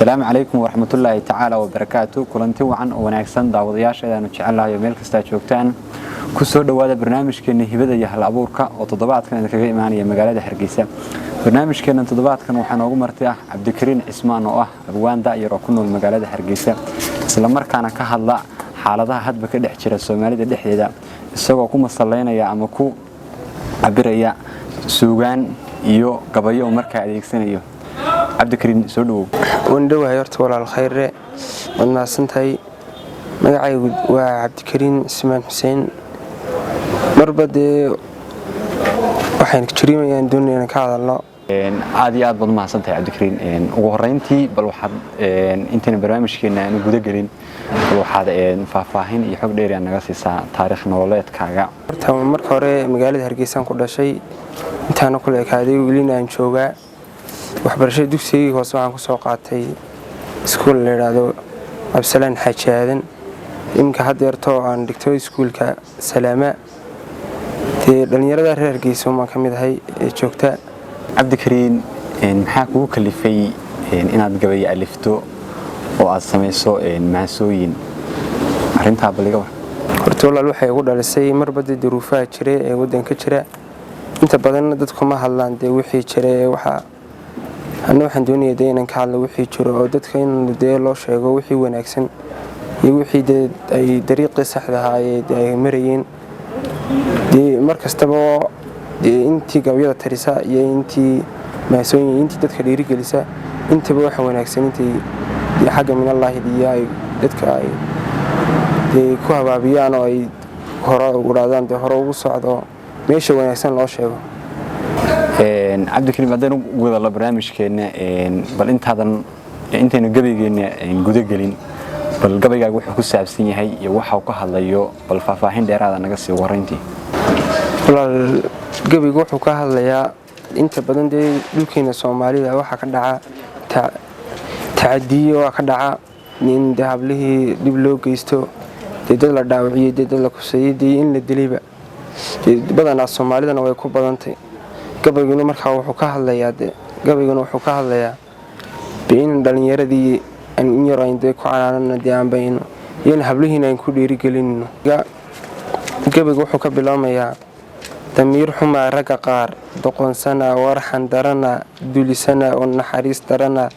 السلام عليكم ورحمة الله تعالى وبركاته. كلنتي وعن وناكسن داودياش إذا نجعلها يوميل كستا جوجتان كسر دوادة برنامج كأنه هبدا يهل أبورك وتضبعت كان ذكرى إيمانية مقالة حرقيسة. برنامج كأن تضبعت كان وحنا وجو مرتاح عبد الكريم عثمان أبوان داير وكنا المقالة حرقيسة. سلمر كان كهلا حالتها هاد بكده حجر السومالي ده حدا السوق كم صلينا يا أمكو عبرية سوغان يو قبية ومركع ذيك سنة يو عبد الكريم سودو وندو هيرت ولا الخير والناس انتهي مقعي وعبد الكريم عثمان حسين مربد waxaan kujiriyay doonayna ka hadalno aad iyo aad baad ma hasantahay Cabdi Kariim ugu horeyntii bal waxaad intaan barnaamijkeena aan guda galin waxaad faahfaahin iyo xog dheer naga siisaa taariikh nololeedkaaga marka hore magaalada Hargeysa ku dhashay intaan ku leekaaday wiilina aan joogaa waxbarashada dugsiga hoose waxaan ku soo qaatay iskuul la yiraahdo Absalaan Xajaadan imka hadeerto aan dhigtay iskuulka Salaama dhalinyarada reer Hargeysa ma kamid ahay joogta Cabdi Kariim maxaa kugu kalifay inaad gabay alifto oo aad sameyso maasooyin arinta baliga horta walaal waxay ugu dhalisay marbada duruufaha jiray ee wadanka jira inta badan dadku ma hadlaan wixii jiray waxaan doonayaa inaan ka hadlo wixii jiro oo dadka in loo sheego wixii wanaagsan iyo wixii ay dariiqi saxda ah ay marayeen markastaba intii gabyada tarisa iyo intii maasooyin intii dadka dhiiri gelisa intaba waxa wanaagsan intii xagga min Allah ay dadka ay ku habaabiyaan oo ay hore ugu raadaan hore ugu socdo meesha wanaagsan loo sheego Cabdi Kariim hadaan ugu wada barnaamijkeena bal intaynu gabaygeena guda galin bal gabaygaagu wuxuu ku saabsan yahay iyo waxa uu ka hadlayo bal faahfaahin dheeraad ah naga sii wareyntii walaal gabaygu wuxuu ka hadlayaa inta badan dhulkeena Soomaalida waxa ka dhaca taadiyo ka dhaca in hablihii dib loo geysto dad la dhaawaciyay dad la kusayay in la dilayba badanaa Soomaalidana way ku badantay gabayguna markaa wuxuu ka hadlayaa in dhalinyaradii in yar ay ku canaanana aanbayno in hablihiina ay ku dhiiri gelinno gabaygu wuxuu ka bilaamayaa damiir xuma raga qaar doqonsana warxan darana dulisana oo naxariis darana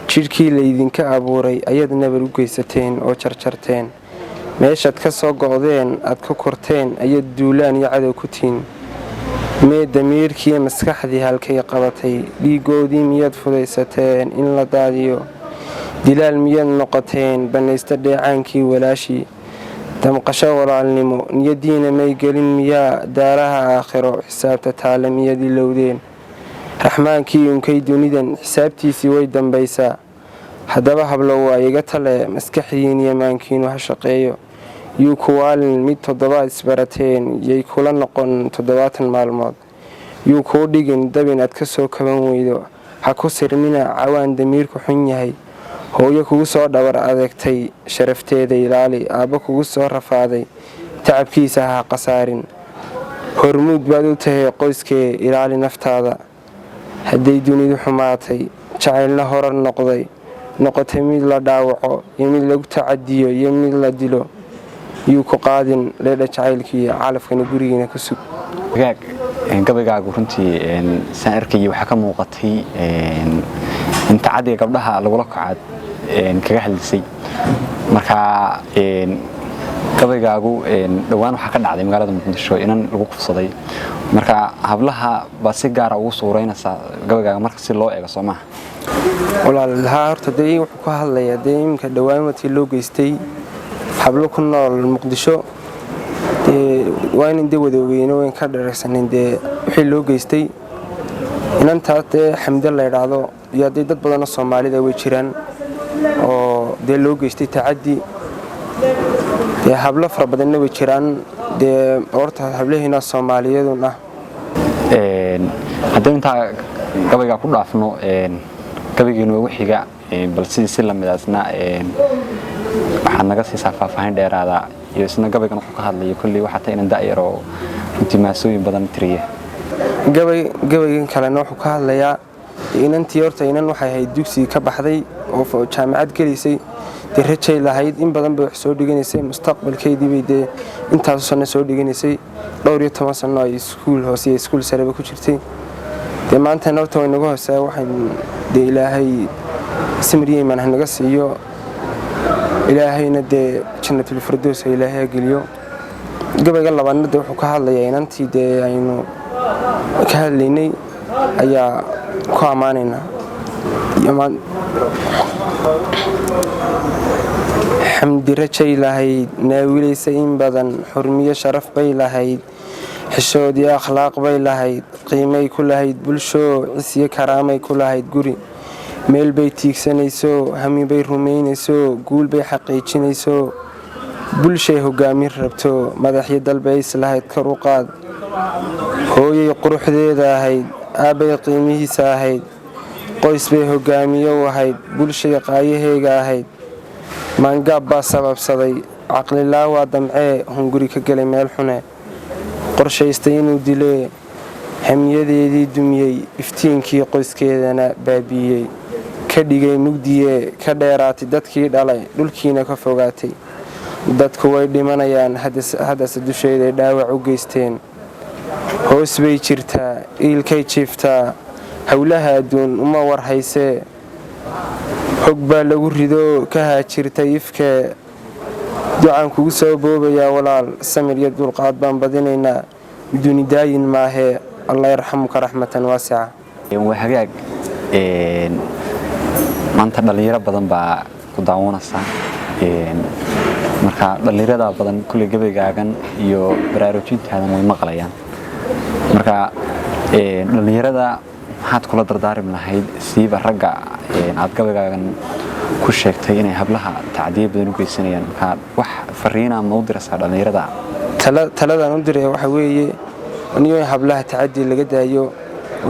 jirkii la idinka abuuray ayad nabar u geysateen oo jarjarteen meeshaad ka soo go'deen aad ku korteen ayad duulaan iyo cadow ku tiin mee damiirkii maskaxdii halkay qabatay dhiigoodii miyaad fudaysateen in la daadiyo dilaal miyaad noqoteen banaysta dheecaankii walaashii damqasho walaalnimo niyadiina may gelin miyaa daaraha aakhiro xisaabta taala miyaad ilowdeen raxmaankii unkay dunidan xisaabtiisii way dambaysaa haddaba hablo waa iga tale maskaxdiin iyo maankiinu ha shaqeeyo yuu kuwaalin mid 7 isbarateen yay kula noqon 7 maalmood yuu kuu dhigin dabin aad ka soo kaban weydo ha ku sirmina cawaan damiirku xun yahay hooyo kugu soo dhabar adeegtay sharafteeda ilaali aabba kugu soo rafaaday tacabkiisa ha qasaarin hormuud baad u tahay qoyskee ilaali naftaada hadday dunidu xumaatay jacaylna horar noqotay mid la dhaawaco iyo mid lagu tacadiyo iyo mid la dilo yuu ku qaadin leedha jacaylkii calafkana gurigiina ku sug gabaygaagu runtii saan arkayay waxaa ka muuqatay inta cadiga gabdhaha lagula kacad kaga hadlisay marka gabaygaagu dhawaan waxa ka dhacday magaalada Muqdisho inaan lagu qufsaday marka hablaha ba si gaar ah ugu suureynaysa gabaygaaga marka si loo eego Soomaha walaalaha horta wuxuu ka hadlayaa imka dhawaan wati loo geystay hablo ku nool Muqdisho waa in wadaweeyno in ka dharagsanin wixii loo geystay inantaas xamda la yiraahdo iyo dad badan oo Soomaalida way jiraan oo loo geystay taadi hablo fara badan way jiraan horta hablaheena Soomaaliyeeduna haddii inta gabayga ku dhaafno gabaygeenu ugu xiga bal si lamadaasna waxaan naga siisaa faahfaahin dheeraada iyo isna gabaygan wuxuu ka hadlayo kulli waxa tahay in daayiro intimaasooyin badan tiriye gabaygan kalena wuxuu ka hadlayaa inantii horta waxay ahayd dugsi ka baxday oo jaamacad gelaysay dee rajay lahayd in badan bay wax soo dhiganaysay mustaqbalkeedii bay dee intaas sano soo dhiganaysay dhowr iyo 10 sano ay iskuul hoose iyo iskuul sare ku jirtay dee maanta nabta way naga hoosaa waxaan dee ilaahay samriyeeman naga siiyo ilaahayna dee jannatul firdaws ilaahay geliyo gabayga labaadna wuxuu ka hadlayaa inantii dee aynu ka hadlaynay ayaa ku amaanayna yamaan xamdi rajay lahayd naawilaysa in badan xurmiyo sharaf bay lahayd xishood iyo akhlaaq bay lahayd qiimay ku lahayd bulsho isiyo karaamay ku lahayd guri meel bay tiigsanayso hami bay rumaynayso guul bay xaqiijinayso bulshay hogaamin rabto madaxyo dalbay islahayd kor u qaad hooyay quruxdeeda ahayd aabay qiimihiisa ahayd qoys bay hogaamiyo ahayd bulshay qaayaheyga ahayd maangaab baa sababsaday caqlilaa waa damcee hunguri ka galay meel xune qorshaystay inuu dilee hamiyadeedii dumiyey iftiinkii qoyskeedana baabiiyey ka dhigay mugdiye ka dheeraatay dadkii dhalay dhulkiina ka fogaatay dadku way dhimanayaan haddase dusheeday dhaawac u geysteen hoos bay jirtaa iilkay jiiftaa howlaha adduun uma warhaysee hog baa lagu rido ka haajirtay ifkee ducaan kugu soo boobayaa walaal samir iyo dulqaad baan badinaynaa duni daayin maahee allah yarxamuka raxmatan waasica waa hagaag maanta dhalinyaro badan baa ku daawanaysa marka dhalinyarada badan kulli gabaygaagan iyo baraarujintaadan way maqlayaan marka dhalinyarada maxaad kula dardaarmi lahayd siiba ragga aad gabaygaagan ku sheegtay inay hablaha tacdiye badan u geysanayaan marka wax fariina ma u diraysaa dhalinyarada taladan u diray waxa weeye in hablaha tacadi laga daayo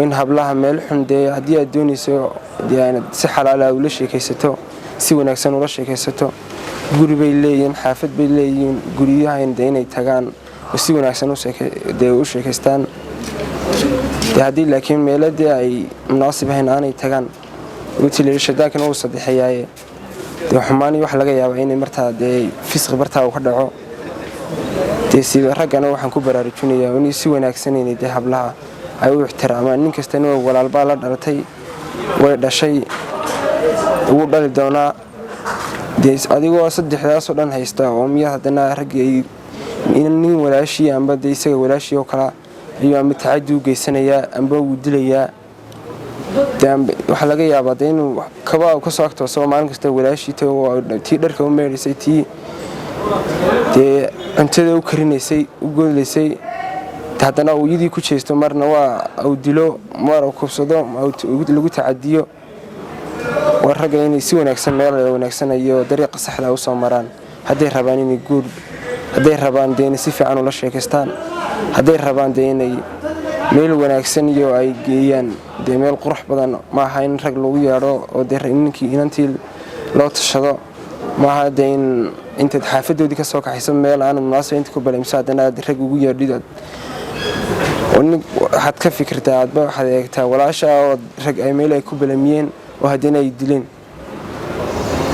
in hablaha meel xun dee haddii aad doonayso si xalaal ah ula sheekaysato si wanaagsan ula sheekaysato guri bay leeyihiin xaafad bay leeyihiin guryaha inay tagaan oo si wanaagsan u sheekaystaan haddii laakiin meeladii ay munaasib ahayn aanay tagaan watileeshadaakana uu saddexeeyaaye dee xumaani wax laga yaabaa inay martaa dee fisqi bartaa uu ka dhaco dee si raggana waxaan ku baraarujinayaa in si wanaagsan inay dee hablaha ay u ixtiraamaan nin kastana walaalbaa la dhalatay way dhashay ugu dhali doonaa dee adigoo saddexdaasoo dhan haysta oo miya haddana raggii nin walaashii amba dee isaga walaashii oo kala ayuu amba tacadi u geysanayaa amba uu dilayaa waxaa laga yaabaa dee inuu kaba ka soo agtooso maalin kasta walaashii tii dharka u meedhaysay tii dee cuntada u karinaysay u godlaysay haddana uu iyadii ku jeesto marna waa uu dilo mar uu kubsado lagu tacadiyo waa ragga inay si wanaagsan meel wanaagsan iyo dariiqa saxda u soo maraan hadday rabaan inay guur hadday rabaan dee inay si fiican ula sheekaystaan hadday rabaan dee inay meel wanaagsan iyo ay geeyaan dee meel qurux badan maaha in rag lagu yeedho oo dee ninkii inantii loo tashado maaha dee in intaad xaafadoodii ka soo kaxayso meel aan munaasib inta ku baleymso haddana aad rag ugu yeedhid waxaad ka fikirtaa aadba waxaad eegtaa walaasha oo rag ay meel ay ku balamiyeen oo haddana ay dileen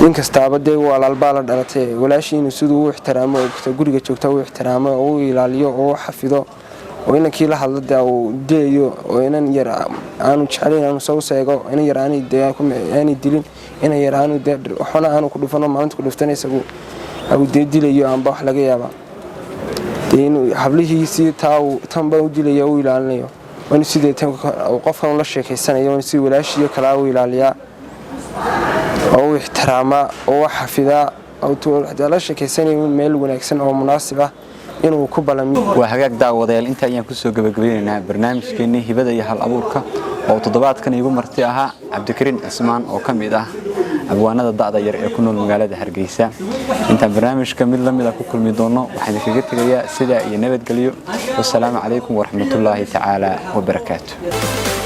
ninkastaaba dee walaalbaa la dhalatay walaashii inuu siduu u ixtiraamo guriga joogta u ixtiraamo oo u ilaaliyo oo u xafido oo inankii la hadla dee uu dilayo oo inan yar aanu jeclayn aanu soo seego inan yar aanay dilin inan yar aanu dee waxna aanu ku dhufano maalinta ku dhuftana isagu uu dee dilayo amba wax laga yaabaa dee inuu hablihiisii tanba u dilayo u ilaalinayo waanu sidee qofkan ula sheekaysanayo waanu sidii walaashiiyo kalaa u ilaaliyaa oo u ixtiraamaa oo u xafidaa oo la sheekaysanayo meel wanaagsan oo munaasib ah inuu ku balamiyo waa hagaag daawadayaal inta ayaan ku soo gabagabeynaynaa barnaamijkeennii hibada iyo hal abuurka oo toddobaadkan igu marti ahaa cabdikariin cismaan oo ka mid ah abwaanada da'da yar ee ku nool magaalada Hargeysa inta barnaamijka mid la mid ah ku kulmi doono waxaan kaga tagayaa sida iyo nabadgelyo wassalaamu calaykum waraxmatullaahi tacaala wa barakaatuh